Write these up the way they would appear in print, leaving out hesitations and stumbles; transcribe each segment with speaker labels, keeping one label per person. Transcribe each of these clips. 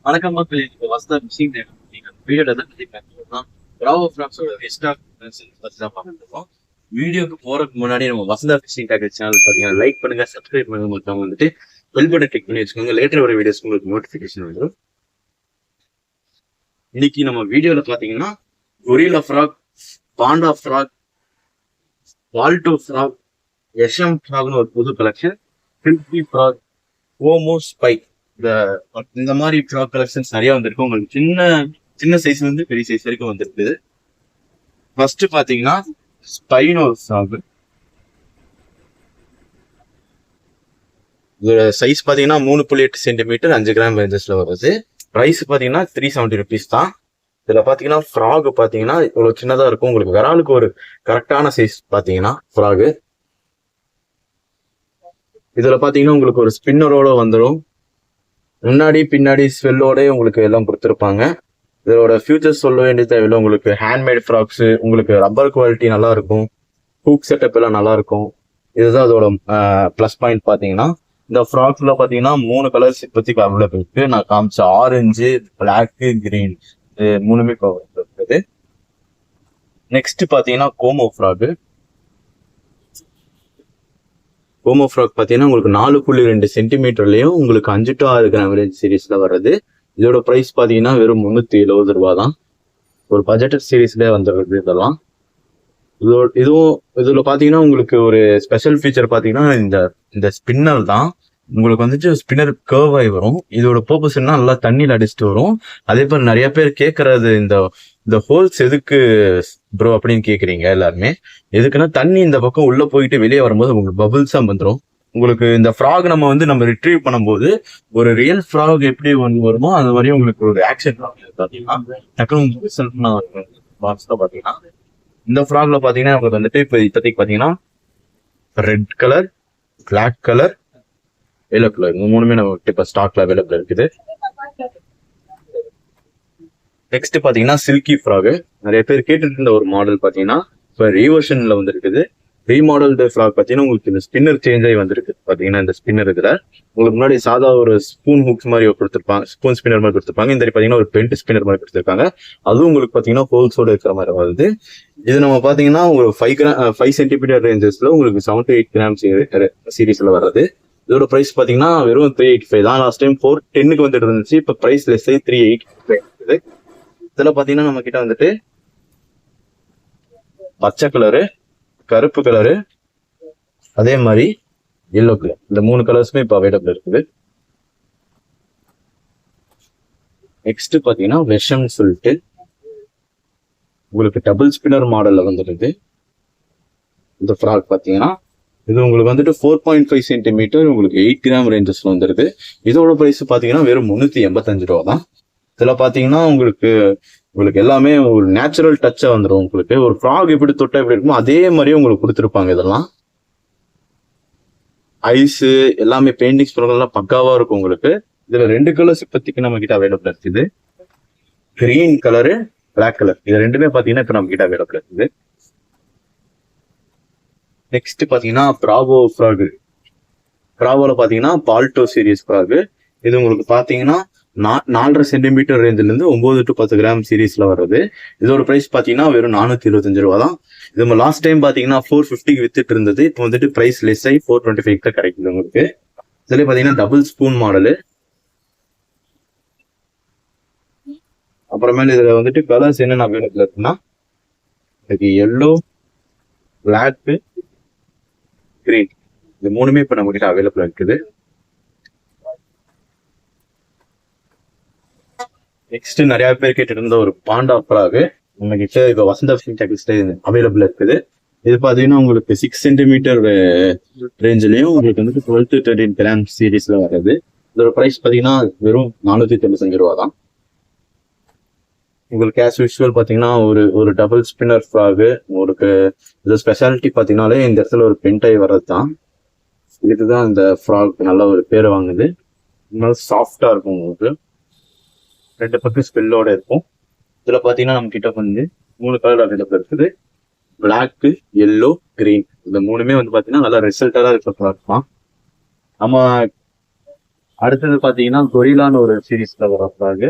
Speaker 1: வணக்கம் மக்கள். இப்போ வசதா மிஷின் நீங்கள் வீடியோட தான் பற்றி பார்க்கலாம். பிராவோ ஃப்ராக்ஸோட ரீஸ்டாக் பற்றி தான் பார்த்துட்டு இருக்கோம். வீடியோக்கு போறதுக்கு முன்னாடி நம்ம வசதா ஃபிஷிங் டேக் சேனல் பார்த்தீங்கன்னா லைக் பண்ணுங்க, சப்ஸ்கிரைப் பண்ணுங்க, மொத்தம் வந்துட்டு பெல் பட்டன் கிளிக் பண்ணி வச்சுக்கோங்க. லேட்டர் வர வீடியோஸ் உங்களுக்கு நோட்டிஃபிகேஷன் வந்துடும். இன்னைக்கு நம்ம வீடியோல பார்த்தீங்கன்னா gorilla frock, panda frock, Waldo frock, SM ஃப்ராக்னு ஒரு புது கலெக்ஷன், சில்கி ஃப்ராக், ஓமோ ஸ்பை, இந்த மாதிரி ஃப்ராக் கலெக்ஷன்ஸ் நிறைய வந்திருக்கு. உங்களுக்கு சின்ன சின்ன சைஸ்ல இருந்து பெரிய சைஸ் வரைக்கும் வந்திருக்கு. ஃபர்ஸ்ட் பாத்தீங்கன்னா ஸ்பைனோ ஃப்ராக். இதோட சைஸ் பாத்தீங்கன்னா 3.8 சென்டிமீட்டர் 5 கிராம் ரேஞ்சஸ்ல வருது. பிரைஸ் பாத்தீங்கன்னா 370 ருபீஸ் தான். இதுல பாத்தீங்கன்னா ஃப்ராக் பாத்தீங்கன்னா இவ்வளவு சின்னதா இருக்கும். உங்களுக்கு விராலுக்கு ஒரு கரெக்டான சைஸ் பாத்தீங்கன்னா ஃப்ராக். இதுல பாத்தீங்கன்னா உங்களுக்கு ஒரு ஸ்பின்னரோட வந்துடும். முன்னாடி பின்னாடி ஸ்வெல்லோட உங்களுக்கு எல்லாம் கொடுத்துருப்பாங்க. இதோட ஃபியூச்சர்ஸ் சொல்ல வேண்டியது தேவையில்லை. உங்களுக்கு ஹேண்ட்மேட் ஃப்ராக்ஸ், உங்களுக்கு ரப்பர் குவாலிட்டி நல்லா இருக்கும், ஹூக் செட்டப் எல்லாம் நல்லா இருக்கும். இதுதான் அதோட ப்ளஸ் பாயிண்ட். பாத்தீங்கன்னா இந்த ஃப்ராக்ஸ்ல பாத்தீங்கன்னா 3 கலர்ஸ் இப்போதைக்கு அவைலபிள் இருக்கு. நான் காமிச்ச ஆரஞ்சு, பிளாக்கு, கிரீன், இது 3மே இருக்குது. நெக்ஸ்ட் பாத்தீங்கன்னா கோமோ ஃப்ராக். கோமோ ஃப்ராக் பார்த்தீங்கன்னா உங்களுக்கு 4.2 சென்டிமீட்டர்லயும் உங்களுக்கு 5 to 6 கிராம் ரேஞ்ச் சீரீஸ்ல வர்றது. இதோட ப்ரைஸ் பார்த்தீங்கன்னா வெறும் 370 ரூபா தான். ஒரு பட்ஜெட் சீரீஸ்ல வந்துடுறது இதெல்லாம். இதுல பாத்தீங்கன்னா உங்களுக்கு ஒரு ஸ்பெஷல் ஃபீச்சர் பாத்தீங்கன்னா இந்த ஸ்பின்னர் தான். உங்களுக்கு வந்துட்டு ஸ்பின்னர் கர்வ் ஆகி வரும். இதோட பர்பஸ் என்ன, நல்லா தண்ணியில் அடிச்சுட்டு வரும். அதே போல நிறைய பேர் கேட்கறது இந்த ஹோல்ஸ் எதுக்கு ப்ரோ அப்படின்னு கேக்குறீங்க எல்லாருமே. எதுக்குன்னா தண்ணி இந்த பக்கம் உள்ள போயிட்டு வெளியே வரும்போது உங்களுக்கு பபுள்ஸா வந்துடும். உங்களுக்கு இந்த ஃப்ராக் நம்ம ரிட்ரீவ் பண்ணும்போது ஒரு ரியல் ஃப்ராக் எப்படி வருமோ அது மாதிரி உங்களுக்கு ஒரு ஆக்ஷன் பாத்தீங்கன்னா பாத்தீங்கன்னா இந்த ஃப்ராக்ல பாத்தீங்கன்னா உங்களுக்கு வந்துட்டு இப்போதைக்கு பாத்தீங்கன்னா red colour, black colour, yellow colour, இந்த 3மே நம்ம இப்ப ஸ்டாக்ல அவைலபிள் இருக்குது. நெக்ஸ்ட் பாத்தீங்கன்னா சில்கி ஃப்ராக். நிறைய பேர் கேட்டுட்டு இருந்த ஒரு மாடல் பாத்தீங்கன்னா இப்ப ரீவர்ஷன்ல வந்துருக்குது. ரீமாடல்டு ஃப்ராக் பாத்தீங்கன்னா உங்களுக்கு இந்த ஸ்பின்னர் சேஞ்ச் ஆகி வந்திருக்கு. பாத்தீங்கன்னா இந்த ஸ்பின்னர் இதுல உங்களுக்கு முன்னாடி சாதா ஒரு ஸ்பூன் ஹுக்ஸ் மாதிரி கொடுத்துருப்பாங்க, ஸ்பூன் ஸ்பின்னர் மாதிரி கொடுத்துருப்பாங்க. இந்த பாத்தீங்கன்னா ஒரு பென்ட் ஸ்பின்னர் மாதிரி கொடுத்துருக்காங்க. அதுவும் உங்களுக்கு பாத்தீங்கன்னா ஹோல்ஸோட இருக்கிற மாதிரி வருது. இது நம்ம பாத்தீங்கன்னா ஒரு 5 சென்டிமீட்டர் ரேஞ்சஸ்ல உங்களுக்கு 7 to 8 கிராம் சீரீஸ்ல வர்றது. இதோட பிரைஸ் பாத்தீங்கன்னா வெறும் 385 தான். லாஸ்ட் டைம் 410 வந்துட்டு இருந்துச்சு. இப்ப பிரைஸ் லெஸ் 385 இருக்குது. இதுல பாத்தீங்கன்னா நம்ம கிட்ட வந்துட்டு பச்சை கலரு, கருப்பு கலரு, அதே மாதிரி எல்லோ கலர், இந்த 3 கலர்ஸுமே இப்ப அவைலபிள் இருக்குது. நெக்ஸ்ட் பாத்தீங்கன்னா வெஷம்னு சொல்லிட்டு உங்களுக்கு டபுள் ஸ்பின்னர் மாடல்ல வந்துருது. இந்த ஃப்ராக் பாத்தீங்கன்னா இது உங்களுக்கு வந்துட்டு 4.5 சென்டிமீட்டர் உங்களுக்கு 8 கிராம் ரேஞ்சஸ்ல வந்துருது. இதோட பிரைஸ் பாத்தீங்கன்னா வெறும் 385 ரூபா தான். இதுல பாத்தீங்கன்னா உங்களுக்கு எல்லாமே ஒரு நேச்சுரல் டச்சா வந்துடும். உங்களுக்கு ஒரு ஃப்ராக் எப்படி தொட்டா எப்படி இருக்குமோ அதே மாதிரியே உங்களுக்கு கொடுத்துருப்பாங்க. இதெல்லாம் ஐஸ் எல்லாமே பெயிண்டிங்ஸ் எல்லாம் பக்காவா இருக்கும் உங்களுக்கு. இதுல 2 கலர்ஸ் இப்போதைக்கு நம்ம கிட்ட அவைலபிள் இருக்குது. கிரீன் கலரு, பிளாக் கலர், இது 2மே பாத்தீங்கன்னா இப்ப நம்ம கிட்ட அவைலபிள் இருக்குது. நெக்ஸ்ட் பாத்தீங்கன்னா பிராவோ ஃப்ராக். பிராவோல பாத்தீங்கன்னா பால்டோ சீரீஸ் ஃப்ராக். இது உங்களுக்கு பாத்தீங்கன்னா 4.5 சென்டிமீட்டர் ரேஞ்சில இருந்து 9 to 10 கிராம் சீரீஸ்ல வருது. இதோட பிரைஸ் பாத்தீங்கன்னா வெறும் 425 ரூபா தான். இது நம்ம லாஸ்ட் டைம் பாத்தீங்கன்னா 450 வித்துட்டு இருந்தது. இப்போ வந்துட்டு பிரைஸ் லெஸ் ஆகி 425 தான் கிடைக்குது உங்களுக்கு. இதுல பாத்தீங்கன்னா டபுள் ஸ்பூன் மாடலு. அப்புறமேல இதுல வந்துட்டு கலர்ஸ் என்னென்ன அவைலபிள் இருக்குன்னா எல்லோ, பிளாக், கிரீன், இது 3மே இப்ப நம்ம கிட்ட அவைலபிள் இருக்குது. நெக்ஸ்ட் நிறைய பேர் கேட்டு இருந்த ஒரு பாண்டா ஃப்ராக் நம்ம கிட்ட இப்ப வசந்தா ஃபிஷிங் டேக்ஸ்ல அவைலபிள் இருக்குது. இது பாத்தீங்கன்னா உங்களுக்கு 6 சென்டிமீட்டர் ரேஞ்சிலையும் உங்களுக்கு வந்து 12 to 13 கிராம் சீரீஸ்ல வருது. இதோட பிரைஸ் பாத்தீங்கன்னா வெறும் 495 ரூபா தான். உங்களுக்கு கேஷ் விஷுவல் பாத்தீங்கன்னா ஒரு டபுள் ஸ்பின்னர் ஃப்ராக். உங்களுக்கு இது ஸ்பெஷாலிட்டி பாத்தீங்கன்னாலே இந்த இடத்துல ஒரு பென்டாய் வர்றது தான். இதுதான் இந்த ஃப்ராக் நல்ல ஒரு பேர் வாங்குது. சாஃப்டா இருக்கும் உங்களுக்கு. 2 பக்கம் ஸ்பெல்லோட இருக்கும். இதுல பாத்தீங்கன்னா நம்ம கிட்ட வந்து 3 கலர் அவைலபிள் இருக்குது. பிளாக், எல்லோ, கிரீன், இந்த 3மே வந்து பாத்தீங்கன்னா நல்லா ரிசல்ட்டா இருக்கிற ப்ராடக்ட் தான். நம்ம அடுத்தது பாத்தீங்கன்னா கொரிலான்னு ஒரு சீரீஸ்ல வர ஃப்ராக்.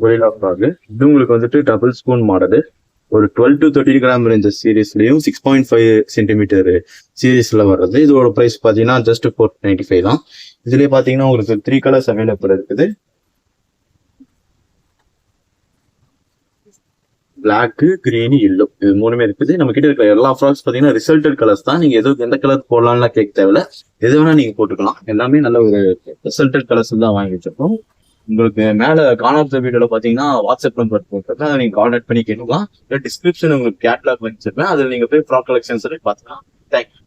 Speaker 1: கொரிலா ஃப்ராக் இது உங்களுக்கு வந்துட்டு டபுள் ஸ்பூன் மாடல். ஒரு 12 to 13 கிராம் ரேஞ்ச் சீரீஸ்லயும் 6.5 சென்டிமீட்டர் சீரீஸ்ல வர்றது. இதோட பிரைஸ் பாத்தீங்கன்னா ஜஸ்ட் 495 தான். இதுலயே பாத்தீங்கன்னா உங்களுக்கு 3 கலர்ஸ் அவைலபிள் இருக்குது. பிளாக், கிரீன், எல்லோ இது மூணுமே இருக்குது. நம்ம கிட்ட இருக்கிற எல்லா ஃப்ராக்ஸ் பாத்தீங்கன்னா ரிசல்டட் கலர்ஸ் தான். நீங்க எந்த கலர் போடலாம்லாம் கேட்க தேவையில்ல, எது வேணா நீங்க போட்டுக்கலாம். எல்லாமே நல்ல ஒரு ரிசல்டட் கலர்ஸ் தான் வாங்கி வச்சிருக்கோம். உங்களுக்கு மேல காணாத வீடியோல பாத்தீங்கன்னா வாட்ஸ்அப் நம்பர் போட்டிருக்கேன், அதை நீங்க கான்டாக்ட் பண்ணி கேட்டுக்கலாம். டிஸ்கிரிப்ஷன் உங்களுக்கு கேட்லாக் வச்சிருப்பேன், அதில் நீங்க போய் ஃப்ராக் கலெக்ஷன்ஸ் பார்த்துக்கலாம். தேங்க்யூ.